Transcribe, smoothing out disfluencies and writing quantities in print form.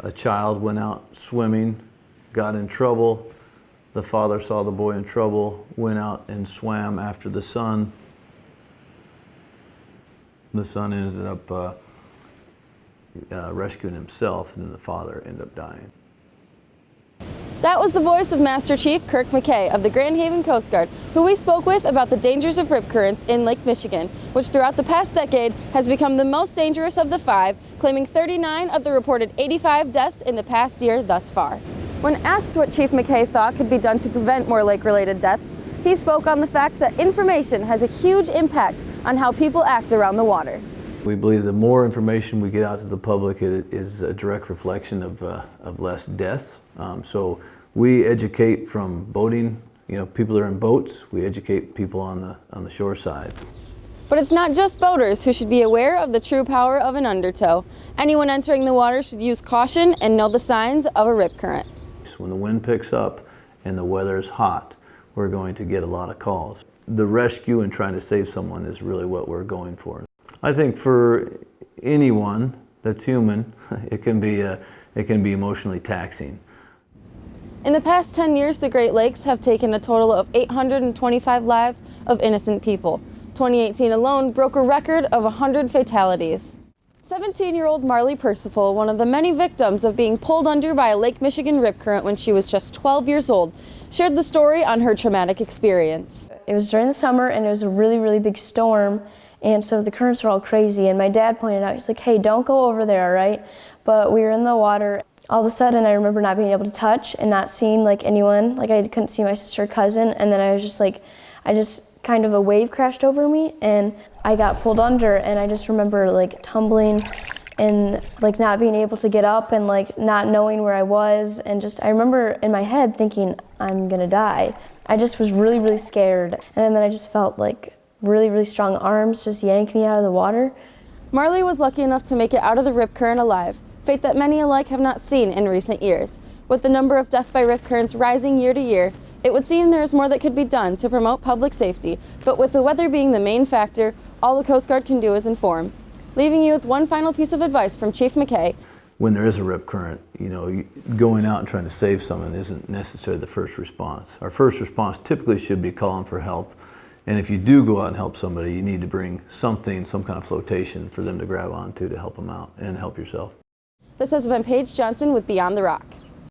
A child went out swimming, got in trouble. The father saw the boy in trouble, went out and swam after the son. The son ended up rescuing himself, and then the father ended up dying. That was the voice of Master Chief Kirk McKay of the Grand Haven Coast Guard, who we spoke with about the dangers of rip currents in Lake Michigan, which throughout the past decade has become the most dangerous of the 5, claiming 39 of the reported 85 deaths in the past year thus far. When asked what Chief McKay thought could be done to prevent more lake-related deaths, he spoke on the fact that information has a huge impact on how people act around the water. We believe the more information we get out to the public, it is a direct reflection of less deaths. So we educate from boating, people that are in boats. We educate people on the shore side. But it's not just boaters who should be aware of the true power of an undertow. Anyone entering the water should use caution and know the signs of a rip current. When the wind picks up and the weather is hot, we're going to get a lot of calls. The rescue and trying to save someone is really what we're going for. I think for anyone that's human, it can be emotionally taxing. In the past 10 years, the Great Lakes have taken a total of 825 lives of innocent people. 2018 alone broke a record of 100 fatalities. 17-year-old Marley Percival, one of the many victims of being pulled under by a Lake Michigan rip current when she was just 12 years old, shared the story on her traumatic experience. It was during the summer and it was a really, really big storm, and so the currents were all crazy, and my dad pointed out, he's like, hey, don't go over there, all right? But we were in the water. All of a sudden, I remember not being able to touch and not seeing anyone. I couldn't see my sister or cousin, and then I just kind of a wave crashed over me, and I got pulled under, and I just remember tumbling and not being able to get up and not knowing where I was, and I remember in my head thinking, I'm gonna die. I just was really, really scared, and then I just felt really, really strong arms just yank me out of the water. Marley was lucky enough to make it out of the rip current alive, fate that many alike have not seen in recent years. With the number of death by rip currents rising year to year, it would seem there is more that could be done to promote public safety, but with the weather being the main factor, all the Coast Guard can do is inform. Leaving you with one final piece of advice from Chief McKay. When there is a rip current, going out and trying to save someone isn't necessarily the first response. Our first response typically should be calling for help. And if you do go out and help somebody, you need to bring something, some kind of flotation for them to grab onto to help them out and help yourself. This has been Paige Johnson with Beyond the Rock.